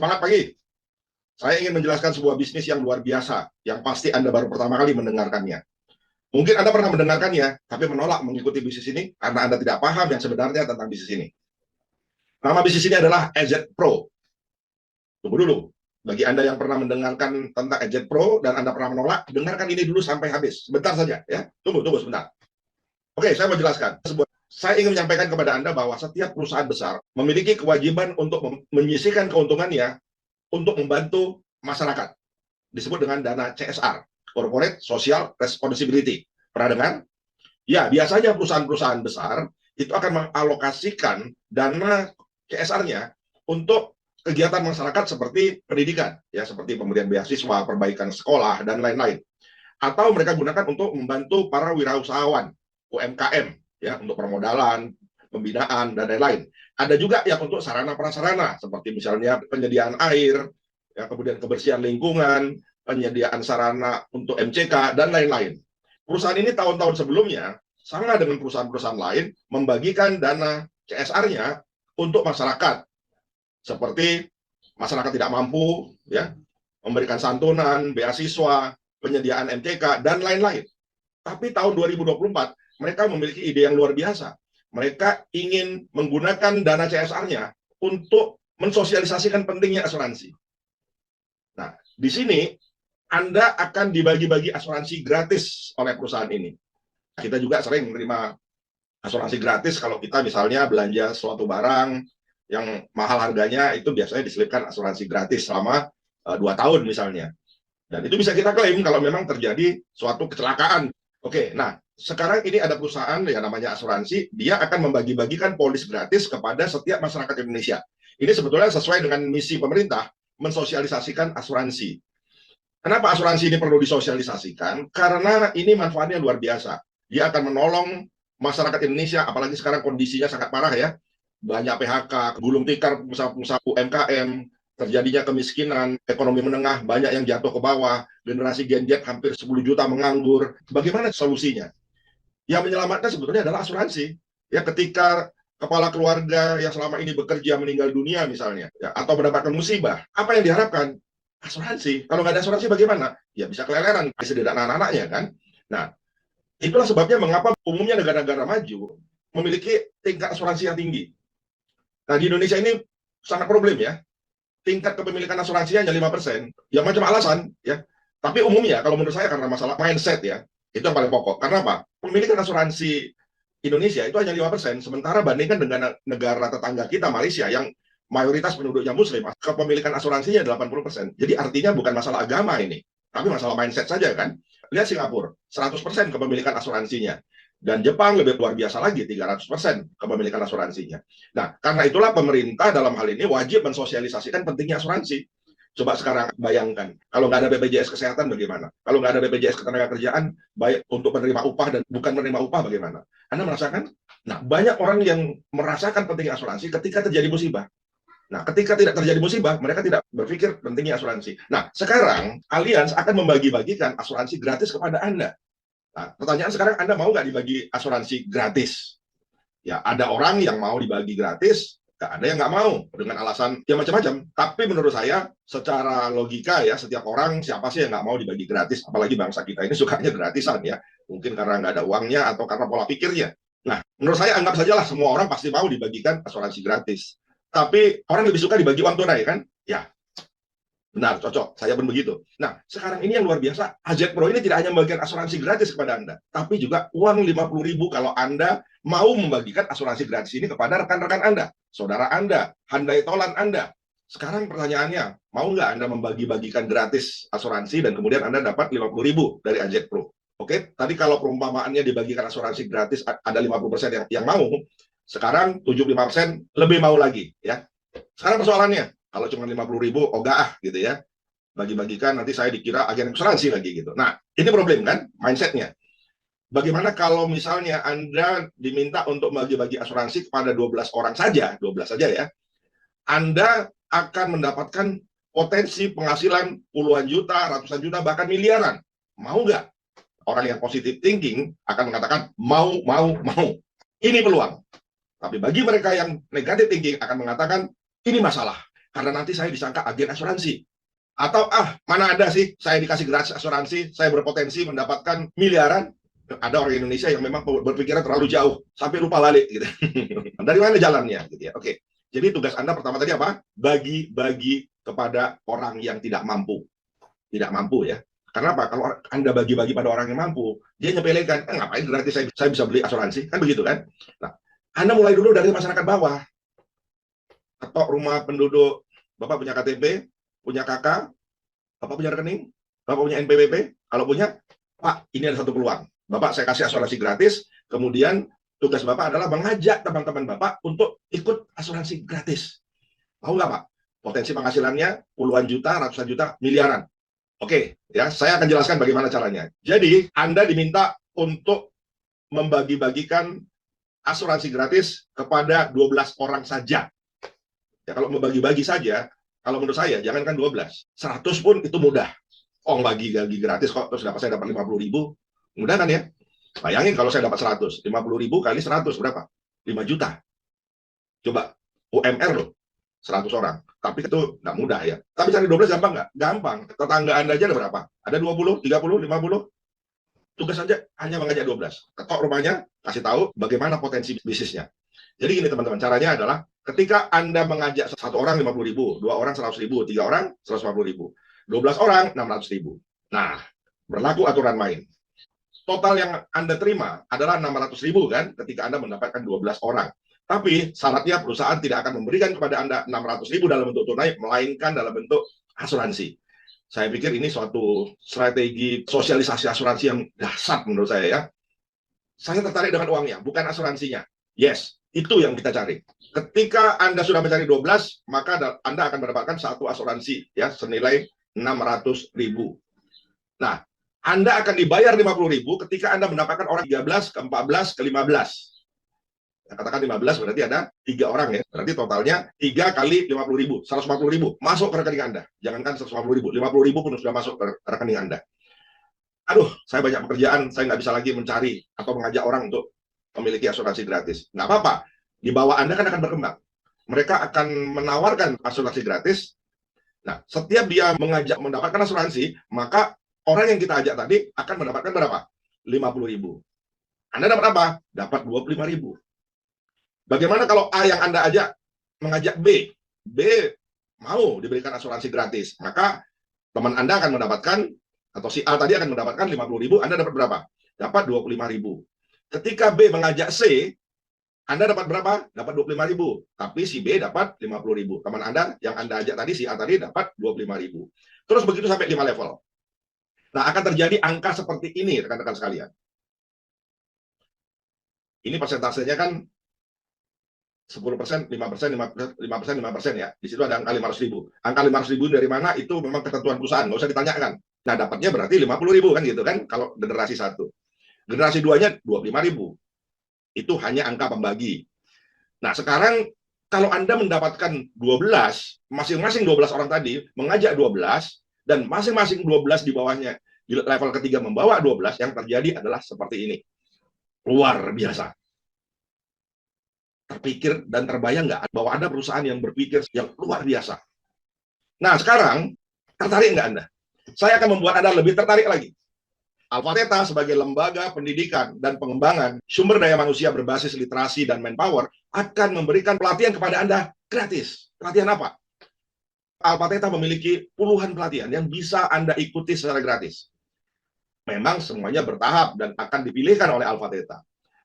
Semangat pagi. Saya ingin menjelaskan sebuah bisnis yang luar biasa, yang pasti Anda baru pertama kali mendengarkannya. Mungkin Anda pernah mendengarkannya, tapi menolak mengikuti bisnis ini karena Anda tidak paham yang sebenarnya tentang bisnis ini. Nama bisnis ini adalah EZ Pro. Tunggu dulu. Bagi Anda yang pernah mendengarkan tentang EZ Pro dan Anda pernah menolak, dengarkan ini dulu sampai habis. Sebentar saja, ya. Tunggu sebentar. Oke, saya mau jelaskan. Saya ingin menyampaikan kepada Anda bahwa setiap perusahaan besar memiliki kewajiban untuk menyisihkan keuntungannya untuk membantu masyarakat. Disebut dengan dana CSR, Corporate Social Responsibility. Pernah dengar? Ya, biasanya perusahaan-perusahaan besar itu akan mengalokasikan dana CSR-nya untuk kegiatan masyarakat seperti pendidikan, ya, seperti pemberian beasiswa, perbaikan sekolah, dan lain-lain. Atau mereka gunakan untuk membantu para wirausahawan, UMKM, ya, untuk permodalan, pembinaan, dan lain-lain. Ada juga yang untuk sarana prasarana, seperti misalnya penyediaan air, ya, kemudian kebersihan lingkungan, penyediaan sarana untuk MCK, dan lain-lain. Perusahaan ini tahun-tahun sebelumnya, sama dengan perusahaan-perusahaan lain, membagikan dana CSR-nya untuk masyarakat, seperti masyarakat tidak mampu, ya, memberikan santunan, beasiswa, penyediaan MCK, dan lain-lain. Tapi tahun 2024, mereka memiliki ide yang luar biasa. Mereka ingin menggunakan dana CSR-nya untuk mensosialisasikan pentingnya asuransi. Nah, di sini Anda akan dibagi-bagi asuransi gratis oleh perusahaan ini. Kita juga sering menerima asuransi gratis kalau kita misalnya belanja suatu barang yang mahal harganya, itu biasanya diselipkan asuransi gratis selama 2 tahun misalnya. Dan itu bisa kita klaim kalau memang terjadi suatu kecelakaan. Oke, nah sekarang ini ada perusahaan yang namanya asuransi, dia akan membagi-bagikan polis gratis kepada setiap masyarakat Indonesia. Ini sebetulnya sesuai dengan misi pemerintah, mensosialisasikan asuransi. Kenapa asuransi ini perlu disosialisasikan? Karena ini manfaatnya luar biasa. Dia akan menolong masyarakat Indonesia, apalagi sekarang kondisinya sangat parah ya. Banyak PHK, gulung tikar pengusaha-pengusaha UMKM, terjadinya kemiskinan, ekonomi menengah, banyak yang jatuh ke bawah, generasi Gen Z hampir 10 juta menganggur. Bagaimana solusinya? Yang menyelamatkan sebetulnya adalah asuransi. Ya, ketika kepala keluarga yang selama ini bekerja meninggal dunia misalnya, ya, atau mendapatkan musibah, apa yang diharapkan? Asuransi. Kalau nggak ada asuransi bagaimana? Ya bisa keleleran, bisa tidak anak-anaknya kan. Nah, itulah sebabnya mengapa umumnya negara-negara maju memiliki tingkat asuransi yang tinggi. Nah, di Indonesia ini sangat problem ya. Tingkat kepemilikan asuransinya hanya 5%. Ya macam alasan ya. Tapi umumnya kalau menurut saya karena masalah mindset ya. Itu yang paling pokok. Karena apa? Pemilikan asuransi Indonesia itu hanya 5%, sementara bandingkan dengan negara tetangga kita Malaysia yang mayoritas penduduknya muslim, kepemilikan asuransinya 80%. Jadi artinya bukan masalah agama ini, tapi masalah mindset saja kan. Lihat Singapura, 100% kepemilikan asuransinya. Dan Jepang lebih luar biasa lagi, 300% kepemilikan asuransinya. Nah, karena itulah pemerintah dalam hal ini wajib mensosialisasikan pentingnya asuransi. Coba sekarang bayangkan, kalau nggak ada BPJS Kesehatan bagaimana? Kalau nggak ada BPJS Ketenagakerjaan, baik untuk penerima upah dan bukan menerima upah bagaimana? Anda merasakan? Nah, banyak orang yang merasakan pentingnya asuransi ketika terjadi musibah. Nah, ketika tidak terjadi musibah, mereka tidak berpikir pentingnya asuransi. Nah, sekarang Allianz akan membagi-bagikan asuransi gratis kepada Anda. Nah, pertanyaan sekarang, Anda mau nggak dibagi asuransi gratis? Ya, ada orang yang mau dibagi gratis, ada yang nggak mau dengan alasan ya macam-macam. Tapi menurut saya, secara logika ya, setiap orang siapa sih yang nggak mau dibagi gratis? Apalagi bangsa kita ini sukanya gratisan ya. Mungkin karena nggak ada uangnya atau karena pola pikirnya. Nah, menurut saya anggap sajalah semua orang pasti mau dibagikan asuransi gratis. Tapi orang lebih suka dibagi uang tunai kan? Ya, benar, cocok. Saya pun begitu. Nah, sekarang ini yang luar biasa, AZ Pro ini tidak hanya membagikan asuransi gratis kepada Anda, tapi juga uang 50.000 kalau Anda mau membagikan asuransi gratis ini kepada rekan-rekan Anda, saudara Anda, handai tolan Anda. Sekarang pertanyaannya, mau nggak Anda membagi-bagikan gratis asuransi dan kemudian Anda dapat 50.000 dari AZ Pro? Oke, tadi kalau perumpamaannya dibagikan asuransi gratis ada 50% yang mau, sekarang 75% lebih mau lagi. Ya. Sekarang persoalannya, kalau cuma 50.000, ogah gitu ya. Bagi-bagikan, nanti saya dikira agen asuransi lagi gitu. Nah, ini problem kan, mindsetnya. Bagaimana kalau misalnya Anda diminta untuk bagi-bagi asuransi kepada 12 orang saja, 12 saja ya, Anda akan mendapatkan potensi penghasilan puluhan juta, ratusan juta, bahkan miliaran. Mau nggak? Orang yang positive thinking akan mengatakan mau. Ini peluang. Tapi bagi mereka yang negatif thinking akan mengatakan ini masalah. karena nanti saya disangka agen asuransi. Atau mana ada sih saya dikasih gratis asuransi, saya berpotensi mendapatkan miliaran. Ada orang Indonesia yang memang berpikiran terlalu jauh sampai lupa balik gitu. Dari mana jalannya gitu ya. Oke. Jadi tugas Anda pertama tadi apa? Bagi-bagi kepada orang yang tidak mampu. Tidak mampu ya. Karena apa? Kalau Anda bagi-bagi pada orang yang mampu, dia nyepelekan, ngapain gratis saya bisa beli asuransi? Kan begitu kan? Nah, Anda mulai dulu dari masyarakat bawah. Ketok rumah penduduk, Bapak punya KTP, punya KK, Bapak punya rekening, Bapak punya NPWP, kalau punya, Pak, ini ada satu peluang. Bapak saya kasih asuransi gratis, kemudian tugas Bapak adalah mengajak teman-teman Bapak untuk ikut asuransi gratis. Mau nggak Pak? Potensi penghasilannya puluhan juta, ratusan juta, miliaran. Oke, ya saya akan jelaskan bagaimana caranya. Jadi, Anda diminta untuk membagi-bagikan asuransi gratis kepada 12 orang saja. Ya, kalau membagi-bagi saja, kalau menurut saya, jangankan 12, 100 pun itu mudah. Oh, bagi-bagi gratis kok, terus saya dapat 50.000, mudah kan ya? Bayangin kalau saya dapat 100, 50.000 kali 100 berapa? 5 juta. Coba, UMR loh, 100 orang. Tapi itu nggak mudah ya. Tapi cari 12 gampang nggak? Gampang. Tetangga Anda aja ada berapa? Ada 20, 30, 50? Tugas saja hanya mengajak 12. Ketok rumahnya, kasih tahu bagaimana potensi bisnisnya. Jadi gini teman-teman, caranya adalah ketika Anda mengajak satu orang 50.000, dua orang 100.000, tiga orang 150.000, 12 orang 600.000. Nah, berlaku aturan main. Total yang Anda terima adalah 600.000 kan, ketika Anda mendapatkan 12 orang. Tapi syaratnya perusahaan tidak akan memberikan kepada Anda 600.000 dalam bentuk tunai, melainkan dalam bentuk asuransi. Saya pikir ini suatu strategi sosialisasi asuransi yang dahsyat menurut saya ya. Saya tertarik dengan uangnya, bukan asuransinya. Yes, itu yang kita cari. Ketika Anda sudah mencari 12, maka Anda akan mendapatkan satu asuransi ya senilai 600.000. Nah, Anda akan dibayar 50.000 ketika Anda mendapatkan orang 13, ke-14, ke-15. Ya, katakan 15 berarti ada 3 orang ya. Berarti totalnya 3 kali 50.000, 140.000 masuk ke rekening Anda. Jangankan 150.000, 50.000 pun sudah masuk ke rekening Anda. Aduh, saya banyak pekerjaan, saya nggak bisa lagi mencari atau mengajak orang untuk memiliki asuransi gratis. Nggak apa-apa, di bawah Anda kan akan berkembang. Mereka akan menawarkan asuransi gratis. Nah, setiap dia mengajak mendapatkan asuransi, maka orang yang kita ajak tadi akan mendapatkan berapa? 50.000. Anda dapat apa? Dapat 25.000. Bagaimana kalau A yang Anda ajak mengajak B? B mau diberikan asuransi gratis. Maka teman Anda akan mendapatkan, atau si A tadi akan mendapatkan 50.000, Anda dapat berapa? Dapat 25.000. Ketika B mengajak C, Anda dapat berapa? Dapat 25.000. Tapi si B dapat 50.000. Teman Anda yang Anda ajak tadi, si A tadi dapat 25.000. Terus begitu sampai 5 level. Nah, akan terjadi angka seperti ini, rekan-rekan sekalian. Ini persentasenya kan 10%, 5%, 5%, 5% ya. Di situ ada angka 500.000. Angka 500.000 dari mana? Itu memang ketentuan perusahaan, nggak usah ditanyakan. Nah, dapatnya berarti 50.000 kan gitu kan, kalau generasi 1. Generasi 2-nya 25.000. Itu hanya angka pembagi. Nah, sekarang kalau Anda mendapatkan 12, masing-masing 12 orang tadi mengajak 12, dan masing-masing 12 di bawahnya, di level ketiga membawa 12, yang terjadi adalah seperti ini. Luar biasa. Terpikir dan terbayang nggak bahwa ada perusahaan yang berpikir yang luar biasa. Nah, sekarang tertarik nggak Anda? Saya akan membuat Anda lebih tertarik lagi. Alpha Theta sebagai lembaga pendidikan dan pengembangan sumber daya manusia berbasis literasi dan manpower akan memberikan pelatihan kepada Anda gratis. Pelatihan apa? Alpha Theta memiliki puluhan pelatihan yang bisa Anda ikuti secara gratis. Memang semuanya bertahap dan akan dipilihkan oleh Alpha Theta.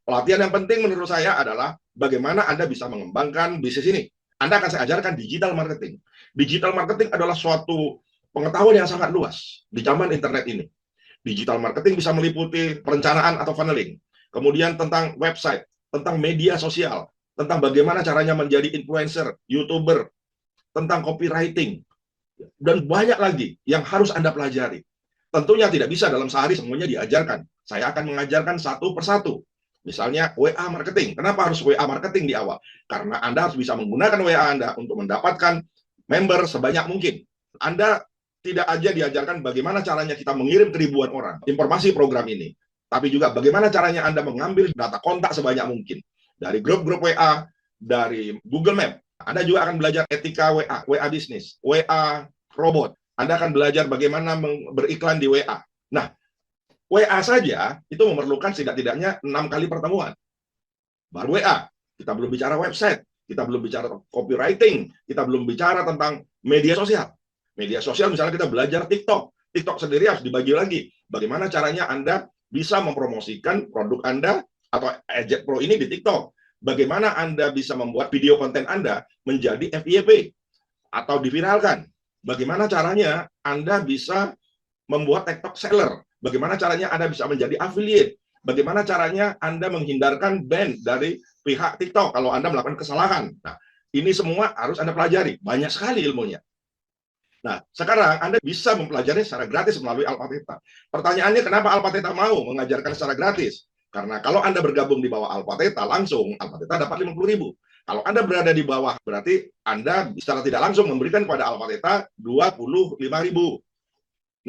Pelatihan yang penting menurut saya adalah bagaimana Anda bisa mengembangkan bisnis ini. Anda akan saya ajarkan digital marketing. Digital marketing adalah suatu pengetahuan yang sangat luas di zaman internet ini. Digital marketing bisa meliputi perencanaan atau funneling, kemudian tentang website, tentang media sosial, tentang bagaimana caranya menjadi influencer, YouTuber, tentang copywriting, dan banyak lagi yang harus Anda pelajari. Tentunya tidak bisa dalam sehari semuanya diajarkan. Saya akan mengajarkan satu persatu. Misalnya WA marketing. Kenapa harus WA marketing di awal? Karena Anda harus bisa menggunakan WA Anda untuk mendapatkan member sebanyak mungkin. Anda tidak aja diajarkan bagaimana caranya kita mengirim ke ribuan orang informasi program ini, tapi juga bagaimana caranya Anda mengambil data kontak sebanyak mungkin dari grup-grup WA, dari Google Map. Anda juga akan belajar etika WA, WA bisnis, WA robot. Anda akan belajar bagaimana beriklan di WA. Nah, WA saja itu memerlukan setidak-tidaknya 6 kali pertemuan. Baru WA, kita belum bicara website, kita belum bicara copywriting, kita belum bicara tentang media sosial. Media sosial misalnya kita belajar TikTok. TikTok sendiri harus dibagi lagi. Bagaimana caranya Anda bisa mempromosikan produk Anda atau Eject Pro ini di TikTok. Bagaimana Anda bisa membuat video konten Anda menjadi FYP atau diviralkan. Bagaimana caranya Anda bisa membuat TikTok seller. Bagaimana caranya Anda bisa menjadi affiliate. Bagaimana caranya Anda menghindarkan ban dari pihak TikTok kalau Anda melakukan kesalahan. Nah, ini semua harus Anda pelajari. Banyak sekali ilmunya. Nah, sekarang Anda bisa mempelajari secara gratis melalui Alpha Theta. Pertanyaannya, kenapa Alpha Theta mau mengajarkan secara gratis? Karena kalau Anda bergabung di bawah Alpha Theta, langsung Alpha Theta dapat 50.000. Kalau Anda berada di bawah, berarti Anda secara tidak langsung memberikan kepada Alpha Theta 25.000.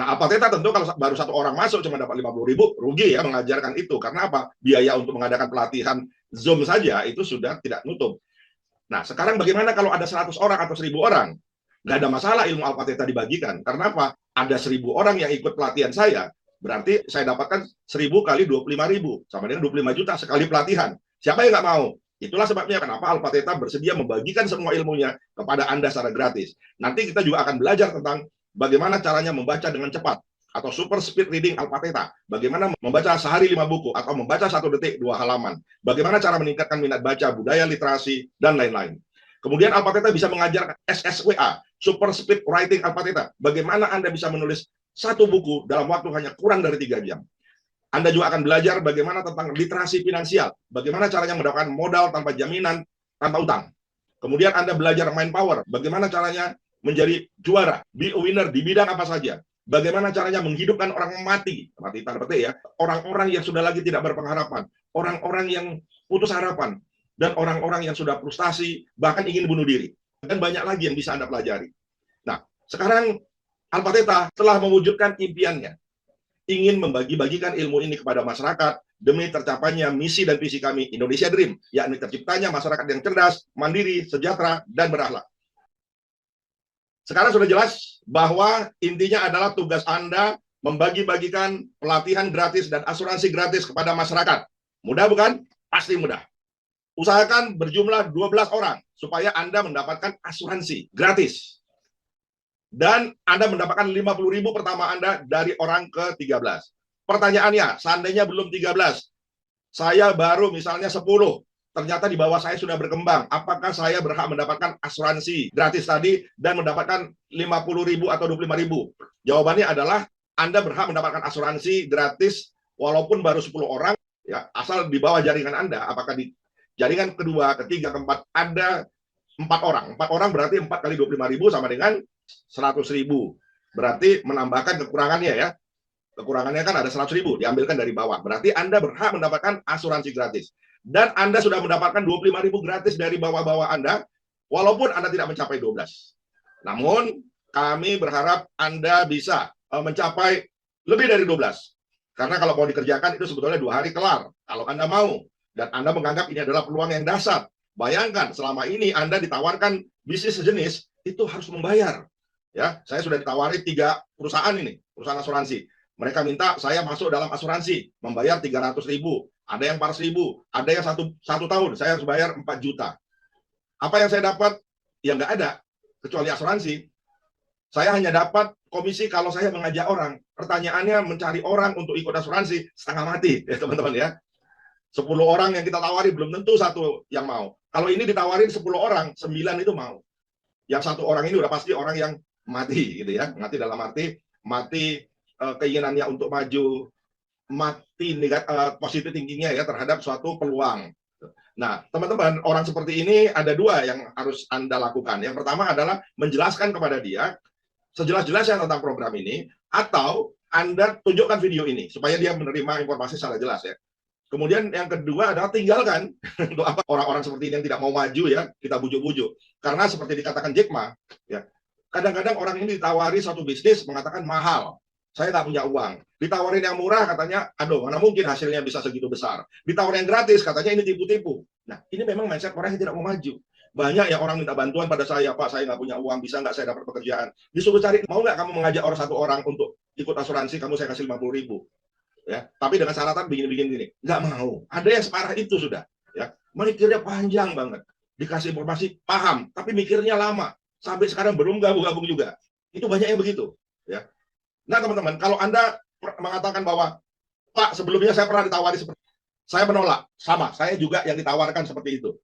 Nah, Alpha Theta tentu kalau baru satu orang masuk cuma dapat 50.000, rugi ya mengajarkan itu. Karena apa? Biaya untuk mengadakan pelatihan Zoom saja itu sudah tidak nutup. Nah, sekarang bagaimana kalau ada 100 orang atau 1.000 orang? Nggak ada masalah ilmu Alpha Theta dibagikan. Karena apa? Ada 1.000 orang yang ikut pelatihan saya, berarti saya dapatkan 1.000 kali 25.000, sama dengan 25 juta sekali pelatihan. Siapa yang nggak mau? Itulah sebabnya kenapa Alpha Theta bersedia membagikan semua ilmunya kepada Anda secara gratis. Nanti kita juga akan belajar tentang bagaimana caranya membaca dengan cepat, atau super speed reading Alpha Theta. Bagaimana membaca sehari 5 buku, atau membaca 1 detik 2 halaman. Bagaimana cara meningkatkan minat baca, budaya literasi, dan lain-lain. Kemudian Alpha Theta bisa mengajar SSWA, Super Speed Writing Alpha Theta. Bagaimana Anda bisa menulis satu buku dalam waktu hanya kurang dari 3 jam. Anda juga akan belajar bagaimana tentang literasi finansial. Bagaimana caranya mendapatkan modal tanpa jaminan, tanpa utang. Kemudian Anda belajar mind power. Bagaimana caranya menjadi juara, be a winner di bidang apa saja. Bagaimana caranya menghidupkan orang yang mati tanda petik ya. Orang-orang yang sudah lagi tidak berpengharapan. Orang-orang yang putus harapan. Dan orang-orang yang sudah frustasi, bahkan ingin bunuh diri. Dan banyak lagi yang bisa Anda pelajari. Nah, sekarang Alpha Theta telah mewujudkan impiannya. Ingin membagi-bagikan ilmu ini kepada masyarakat demi tercapainya misi dan visi kami Indonesia Dream, yakni terciptanya masyarakat yang cerdas, mandiri, sejahtera, dan berakhlak. Sekarang sudah jelas bahwa intinya adalah tugas Anda membagi-bagikan pelatihan gratis dan asuransi gratis kepada masyarakat. Mudah bukan? Pasti mudah. Usahakan berjumlah 12 orang supaya Anda mendapatkan asuransi gratis. Dan Anda mendapatkan 50.000 pertama Anda dari orang ke-13. Pertanyaannya, seandainya belum 13, saya baru misalnya 10, ternyata di bawah saya sudah berkembang. Apakah saya berhak mendapatkan asuransi gratis tadi dan mendapatkan 50.000 atau 25.000? Jawabannya adalah Anda berhak mendapatkan asuransi gratis walaupun baru 10 orang, ya, asal di bawah jaringan Anda. Apakah di jaringan kedua, ketiga, keempat ada 4 orang. 4 orang berarti 4 kali 25.000 sama dengan 100.000. Berarti menambahkan kekurangannya ya. Kekurangannya kan ada 100.000, diambilkan dari bawah. Berarti Anda berhak mendapatkan asuransi gratis. Dan Anda sudah mendapatkan 25.000 gratis dari bawah-bawah Anda, walaupun Anda tidak mencapai 12. Namun, kami berharap Anda bisa mencapai lebih dari 12. Karena kalau mau dikerjakan itu sebetulnya 2 hari kelar. Kalau Anda mau. Dan Anda menganggap ini adalah peluang yang dasar. Bayangkan, selama ini Anda ditawarkan bisnis sejenis, itu harus membayar. Ya, saya sudah ditawari 3 perusahaan ini, perusahaan asuransi. Mereka minta saya masuk dalam asuransi, membayar 300.000, ada yang 400.000, ada yang satu tahun, saya harus bayar 4 juta. Apa yang saya dapat? Ya nggak ada, kecuali asuransi. Saya hanya dapat komisi kalau saya mengajak orang. Pertanyaannya mencari orang untuk ikut asuransi setengah mati, ya teman-teman ya. 10 orang yang kita tawari belum tentu satu yang mau. Kalau ini ditawarin 10 orang, 9 itu mau. Yang 1 orang ini udah pasti orang yang mati gitu ya. Mati dalam arti mati keinginannya untuk maju, mati positif tingginya ya terhadap suatu peluang. Nah, teman-teman, orang seperti ini ada 2 yang harus Anda lakukan. Yang pertama adalah menjelaskan kepada dia sejelas-jelasnya tentang program ini, atau Anda tunjukkan video ini supaya dia menerima informasi secara jelas ya. Kemudian yang kedua adalah tinggalkan. Untuk apa orang-orang seperti ini yang tidak mau maju ya, kita bujuk-bujuk. Karena seperti dikatakan Jack Ma, ya, kadang-kadang orang ini ditawari satu bisnis mengatakan mahal. Saya nggak punya uang. Ditawarin yang murah katanya, aduh mana mungkin hasilnya bisa segitu besar. Ditawarin yang gratis katanya ini tipu-tipu. Nah, ini memang mindset orang yang tidak mau maju. Banyak yang orang minta bantuan pada saya, Pak, saya nggak punya uang, bisa nggak saya dapat pekerjaan? Disuruh cari, mau nggak kamu mengajak orang satu orang untuk ikut asuransi, kamu saya kasih 50.000. Ya, tapi dengan syaratan begini-begini gini. Nggak mau. Ada yang separah itu sudah. Ya, mikirnya panjang banget. Dikasih informasi, paham, tapi mikirnya lama. Sampai sekarang belum gabung-gabung juga. Itu banyak yang begitu. Ya. Nah, teman-teman, kalau Anda mengatakan bahwa, Pak, sebelumnya saya pernah ditawari seperti itu, saya menolak. Sama, saya juga yang ditawarkan seperti itu.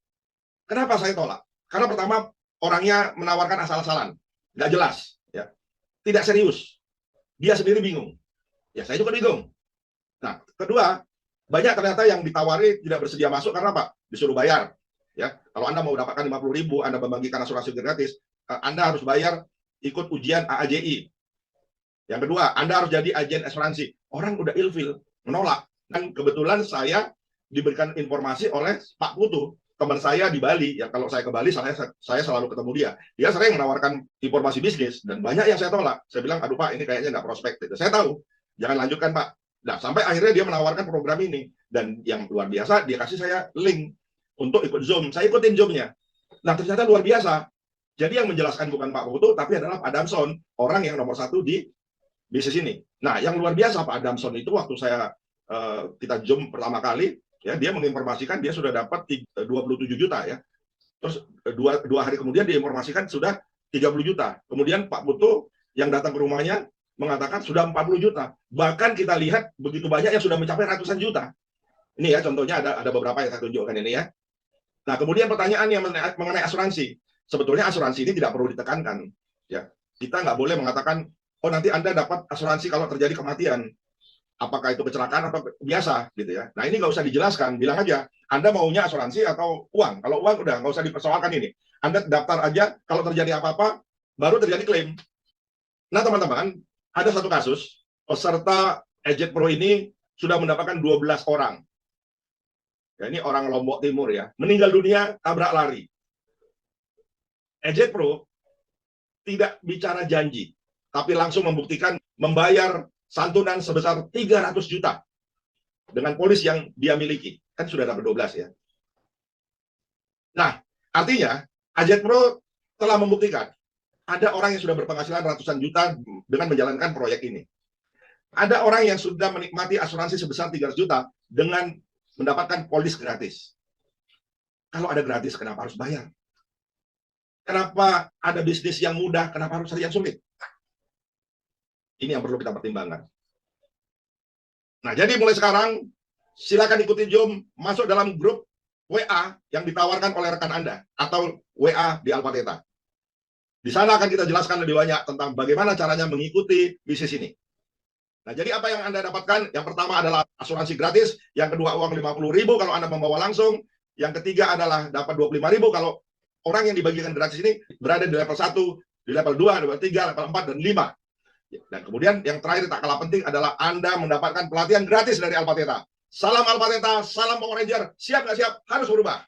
Kenapa saya tolak? Karena pertama, orangnya menawarkan asal-asalan, nggak jelas, ya, tidak serius. Dia sendiri bingung. Ya, saya juga bingung. Nah, kedua, banyak ternyata yang ditawari tidak bersedia masuk karena apa? Disuruh bayar. Ya, kalau Anda mau dapatkan 50.000, Anda membagikan asuransi gratis, Anda harus bayar ikut ujian AAJI. Yang kedua, Anda harus jadi agen asuransi. Orang udah ilfil, menolak. Dan kebetulan saya diberikan informasi oleh Pak Putu, teman saya di Bali. Ya, kalau saya ke Bali, saya selalu ketemu dia. Dia sering menawarkan informasi bisnis dan banyak yang saya tolak. Saya bilang, aduh Pak, ini kayaknya nggak prospek. Saya tahu, jangan lanjutkan Pak. Nah, sampai akhirnya dia menawarkan program ini. Dan yang luar biasa, dia kasih saya link untuk ikut Zoom. Saya ikutin Zoom-nya. Nah, ternyata luar biasa. Jadi yang menjelaskan bukan Pak Putu, tapi adalah Pak Damson, orang yang nomor 1 di bisnis ini. Nah, yang luar biasa Pak Damson itu waktu kita Zoom pertama kali, ya, dia menginformasikan dia sudah dapat 27 juta ya. Terus dua hari kemudian diinformasikan sudah 30 juta. Kemudian Pak Putu yang datang ke rumahnya mengatakan sudah 40 juta. Bahkan kita lihat begitu banyak yang sudah mencapai ratusan juta. Ini ya contohnya ada beberapa yang saya tunjukkan ini ya. Nah, kemudian pertanyaan yang mengenai asuransi. Sebetulnya asuransi ini tidak perlu ditekankan. Ya, kita nggak boleh mengatakan, oh nanti Anda dapat asuransi kalau terjadi kematian. Apakah itu kecelakaan atau biasa gitu ya. Nah, ini nggak usah dijelaskan, bilang aja Anda maunya asuransi atau uang. Kalau uang udah nggak usah dipersoalkan ini. Anda daftar aja, kalau terjadi apa-apa baru terjadi klaim. Nah, teman-teman, ada satu kasus peserta Agent Pro ini sudah mendapatkan 12 orang. Ya, ini orang Lombok Timur ya, meninggal dunia tabrak lari. Agent Pro tidak bicara janji, tapi langsung membuktikan membayar santunan sebesar 300 juta dengan polis yang dia miliki. Kan sudah dapat 12 ya. Nah, artinya Agent Pro telah membuktikan ada orang yang sudah berpenghasilan ratusan juta dengan menjalankan proyek ini. Ada orang yang sudah menikmati asuransi sebesar 300 juta dengan mendapatkan polis gratis. Kalau ada gratis, kenapa harus bayar? Kenapa ada bisnis yang mudah, kenapa harus cari yang sulit? Ini yang perlu kita pertimbangkan. Nah, jadi mulai sekarang, silakan ikuti Zoom, masuk dalam grup WA yang ditawarkan oleh rekan Anda, atau WA di Alpha Theta. Di sana akan kita jelaskan lebih banyak tentang bagaimana caranya mengikuti bisnis ini. Nah, jadi apa yang Anda dapatkan? Yang pertama adalah asuransi gratis, yang kedua uang 50.000 kalau Anda membawa langsung, yang ketiga adalah dapat 25.000 kalau orang yang dibagikan gratis ini berada di level 1, di level 2, level 3, level 4, dan 5. Dan kemudian yang terakhir tak kalah penting adalah Anda mendapatkan pelatihan gratis dari Alpha Theta. Salam Alpha Theta, salam Power Ranger, siap nggak siap? Harus berubah.